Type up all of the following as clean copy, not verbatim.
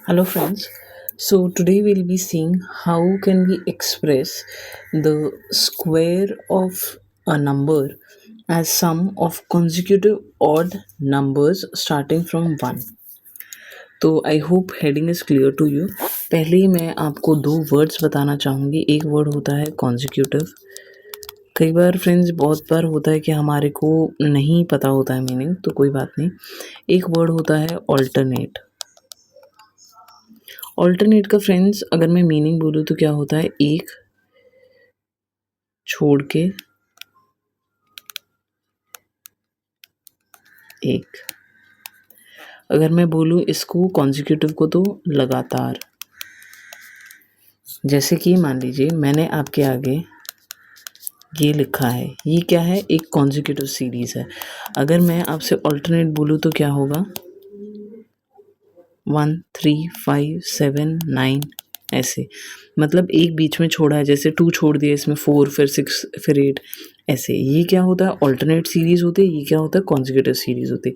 Hello friends. So today we'll be seeing how can we express the square of a number as sum of consecutive odd numbers starting from 1. तो I hope heading is clear to you. पहले ही मैं आपको दो words बताना चाहूँगी। एक word होता है कॉन्जिक्यूटिव। कई बार फ्रेंड्स बहुत बार होता है कि हमारे को नहीं पता होता है मीनिंग, तो कोई बात नहीं। एक वर्ड होता है ऑल्टरनेट। ऑल्टरनेट का फ्रेंड्स अगर मैं मीनिंग बोलूँ तो क्या होता है, एक छोड़ के एक। अगर मैं बोलूँ इसको कॉन्जिक्यूटिव को तो लगातार। जैसे कि मान लीजिए मैंने आपके आगे ये लिखा है, ये क्या है, एक कॉन्जिक्यूटिव सीरीज़ है। अगर मैं आपसे ऑल्टरनेट बोलूँ तो क्या होगा, 1 3 5 7 9 ऐसे। मतलब एक बीच में छोड़ा है, जैसे 2 छोड़ दिया, इसमें 4 फिर 6 फिर 8 ऐसे। ये क्या होता है, ऑल्टरनेट सीरीज़ होती है। ये क्या होता है, कॉन्जिक्यूटिव सीरीज़ होती है।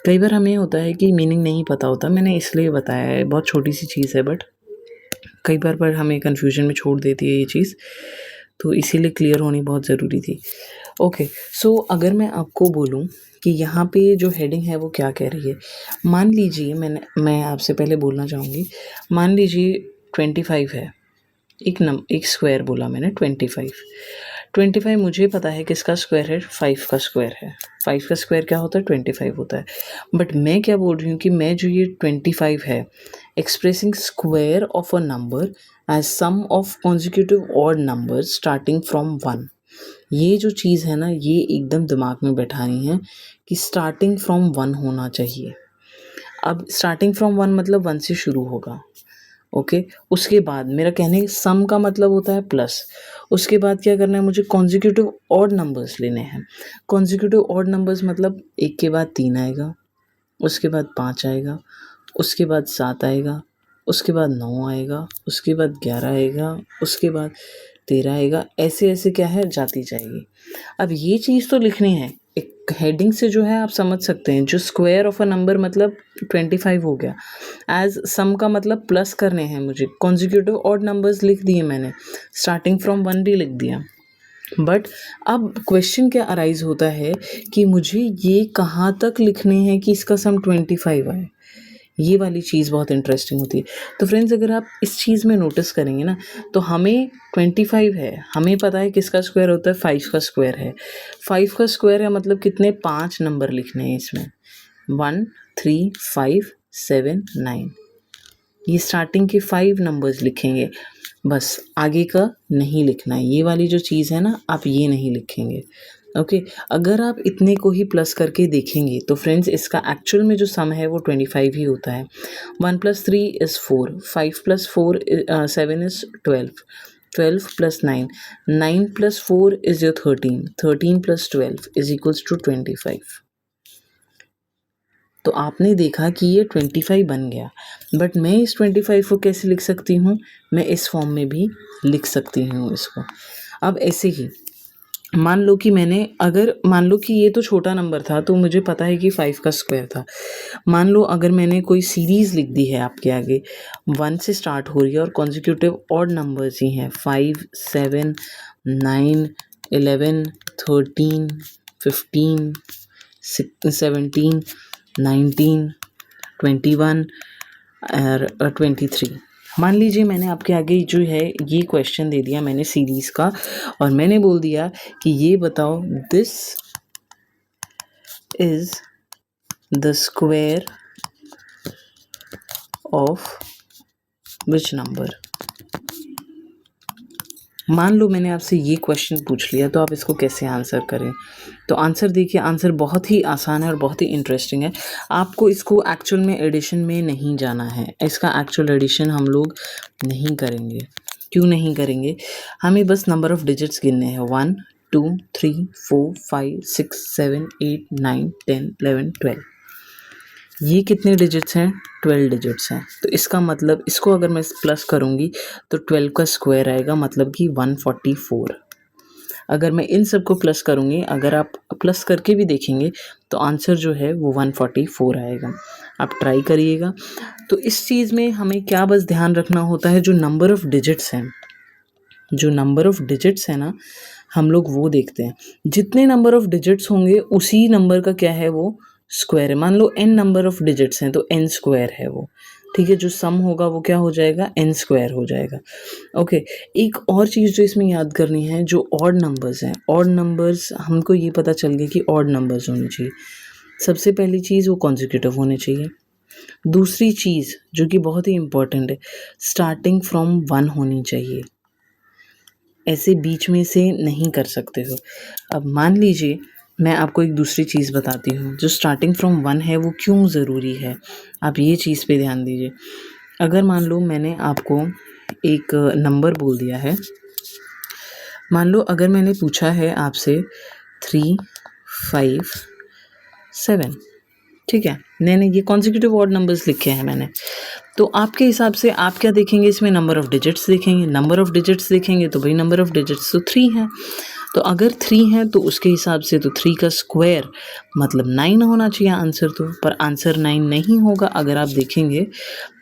कई बार हमें होता है कि मीनिंग नहीं पता होता, मैंने इसलिए बताया है, बहुत छोटी सी चीज़ है बट कई बार पर हमें कन्फ्यूजन में छोड़ देती है ये चीज़, तो इसीलिए क्लियर होनी बहुत ज़रूरी थी। ओके, सो अगर मैं आपको बोलूँ कि यहाँ पे जो हेडिंग है वो क्या कह रही है। मान लीजिए मैं आपसे पहले बोलना चाहूँगी, मान लीजिए 25 है। एक स्क्वायर बोला मैंने, 25 मुझे पता है किसका स्क्वायर है, 5 का स्क्वायर है। 5 का स्क्वायर क्या होता है, 25 होता है। बट मैं क्या बोल रही हूँ कि मैं जो ये 25 है, expressing square of a number as sum of consecutive odd number starting from 1। ये जो चीज़ है ना, ये एकदम दिमाग में बैठानी है कि स्टार्टिंग फ्रॉम 1 होना चाहिए। अब स्टार्टिंग फ्रॉम 1 मतलब 1 से शुरू होगा। ओके, उसके बाद मेरा कहने सम का मतलब होता है प्लस। उसके बाद क्या करना है, मुझे कॉन्जिक्यूटिव ऑड नंबर्स लेने हैं। कॉन्जिक्यूटिव ऑड नंबर्स मतलब एक के बाद 3 आएगा, उसके बाद 5 आएगा, उसके बाद 7 आएगा, उसके बाद 9 आएगा, उसके बाद 11 आएगा, उसके बाद 13 आएगा। ऐसे ऐसे क्या है, जाती जाएगी। अब ये चीज़ तो लिखनी है, एक हेडिंग से जो है आप समझ सकते हैं। जो स्क्वायर ऑफ अ नंबर मतलब 25 हो गया, एज सम का मतलब प्लस करने हैं मुझे। कॉन्जिक्यूटिव ऑड नंबर्स लिख दिए मैंने, स्टार्टिंग फ्रॉम 1 भी लिख दिया। बट अब क्वेश्चन क्या अराइज होता है कि मुझे ये कहाँ तक लिखने हैं कि इसका सम 25 आए। ये वाली चीज़ बहुत इंटरेस्टिंग होती है। तो फ्रेंड्स अगर आप इस चीज़ में नोटिस करेंगे ना, तो हमें 25 है, हमें पता है किसका स्क्वायर होता है, 5 का स्क्वायर है। 5 का स्क्वायर है मतलब कितने, 5 नंबर लिखने हैं इसमें, 1 3 5 7 9। ये स्टार्टिंग के 5 नंबर्स लिखेंगे, बस आगे का नहीं लिखना है। ये वाली जो चीज़ है ना, आप ये नहीं लिखेंगे। ओके, अगर आप इतने को ही प्लस करके देखेंगे तो फ्रेंड्स इसका एक्चुअल में जो सम है वो 25 ही होता है। 1 + 3 = 4, 5 + 4 7 = 12, 12 + 9, 9 + 4 is your 13, 13 + 12 is equals to 25। तो आपने देखा कि ये 25 बन गया। बट मैं इस 25 को कैसे लिख सकती हूँ, मैं इस फॉर्म में भी लिख सकती हूँ इसको। अब ऐसे ही मान लो कि मान लो कि ये तो छोटा नंबर था, तो मुझे पता है कि 5 का स्क्वायर था। मान लो अगर मैंने कोई सीरीज़ लिख दी है आपके आगे, 1 से स्टार्ट हो रही है और कॉन्जिक्यूटिव ऑड नंबर्स ही हैं, 5 7 9 11 13 15 17 19 21 और 23। मान लीजिए मैंने आपके आगे जो है ये क्वेश्चन दे दिया मैंने सीरीज़ का, और मैंने बोल दिया कि ये बताओ, this is the square of which number. मान लो मैंने आपसे ये क्वेश्चन पूछ लिया, तो आप इसको कैसे आंसर करें। तो आंसर देखिए, आंसर बहुत ही आसान है और बहुत ही इंटरेस्टिंग है। आपको इसको एक्चुअल में एडिशन में नहीं जाना है, इसका एक्चुअल एडिशन हम लोग नहीं करेंगे। क्यों नहीं करेंगे, हमें बस नंबर ऑफ़ डिजिट्स गिनने हैं, 1 2 3 4 5 6 7 8 9 10 11 12। ये कितने डिजिट्स हैं, 12 डिजिट्स हैं। तो इसका मतलब इसको अगर मैं प्लस करूँगी तो 12 का स्क्वायर आएगा, मतलब कि 144। अगर मैं इन सब को प्लस करूँगी, अगर आप प्लस करके भी देखेंगे तो आंसर जो है वो 144 आएगा। आप ट्राई करिएगा। तो इस चीज़ में हमें क्या बस ध्यान रखना होता है, जो नंबर ऑफ़ डिजिट्स हैं, जो नंबर ऑफ़ डिजिट्स है ना, हम लोग वो देखते हैं। जितने नंबर ऑफ़ डिजिट्स होंगे उसी नंबर का क्या है, वो स्क्वायर है। मान लो n नंबर ऑफ़ डिजिट्स हैं तो n स्क्वायर है वो, ठीक है। जो सम होगा वो क्या हो जाएगा, n स्क्वायर हो जाएगा। ओके, एक और चीज़ जो इसमें याद करनी है, जो ऑड नंबर्स हैं, ऑड नंबर्स हमको ये पता चल गया कि ऑड नंबर्स होने चाहिए। सबसे पहली चीज़ वो कॉन्सेक्यूटिव होने चाहिए। दूसरी चीज़ जो कि बहुत ही इम्पोर्टेंट है, स्टार्टिंग फ्रॉम 1 होनी चाहिए। ऐसे बीच में से नहीं कर सकते हो। अब मान लीजिए मैं आपको एक दूसरी चीज़ बताती हूँ, जो स्टार्टिंग फ्रॉम 1 है वो क्यों ज़रूरी है, आप ये चीज़ पे ध्यान दीजिए। अगर मान लो मैंने आपको एक नंबर बोल दिया है, मान लो अगर मैंने पूछा है आपसे 3, 5, 7, ठीक है, मैंने ये कॉन्सेक्यूटिव ऑड नंबर्स लिखे हैं मैंने। तो आपके हिसाब से आप क्या देखेंगे, इसमें नंबर ऑफ़ डिजिट्स देखेंगे। नंबर ऑफ़ डिजिट्स देखेंगे तो भाई नंबर ऑफ़ डिजिट्स तो 3 है। तो अगर 3 है तो उसके हिसाब से तो 3 का स्क्वायर मतलब 9 होना चाहिए आंसर तो, पर आंसर 9 नहीं होगा। अगर आप देखेंगे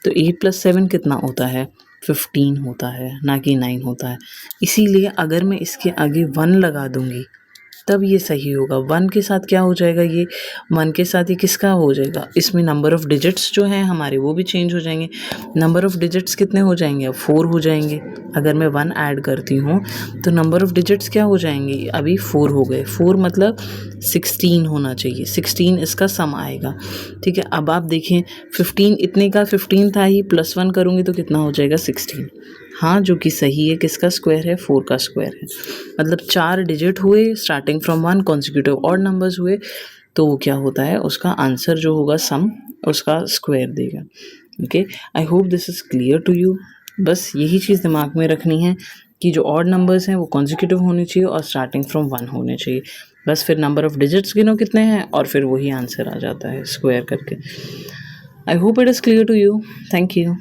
तो 8 + 7 कितना होता है, 15 होता है, ना कि 9 होता है। इसीलिए अगर मैं इसके आगे 1 लगा दूँगी तब ये सही होगा। 1 के साथ क्या हो जाएगा, ये 1 के साथ ये किसका हो जाएगा, इसमें नंबर ऑफ़ डिजिट्स जो हैं हमारे वो भी चेंज हो जाएंगे। नंबर ऑफ़ डिजिट्स कितने हो जाएंगे, अब 4 हो जाएंगे। अगर मैं 1 ऐड करती हूँ तो नंबर ऑफ़ डिजिट्स क्या हो जाएंगे, अभी 4 हो गए। 4 मतलब 16 होना चाहिए, 16 इसका सम आएगा, ठीक है। अब आप देखें 15 इतने का 15 था ही, +1 करूँगी तो कितना हो जाएगा 16। हाँ, जो कि सही है, किसका स्क्वायर है, 4 का स्क्वायर है। मतलब 4 डिजिट हुए starting from 1, consecutive odd numbers हुए, तो वो क्या होता है, उसका आंसर जो होगा सम उसका स्क्वायर देगा। Okay, I hope this is clear to you. बस यही चीज़ दिमाग में रखनी है कि जो ऑड नंबर्स हैं वो कॉन्सेक्यूटिव होने चाहिए और स्टार्टिंग फ्रॉम 1 होने चाहिए। बस फिर नंबर ऑफ़ डिजिट्स गिनो कितने हैं और फिर वही आंसर आ जाता है स्क्वायर करके। I hope it is clear to you. Thank you.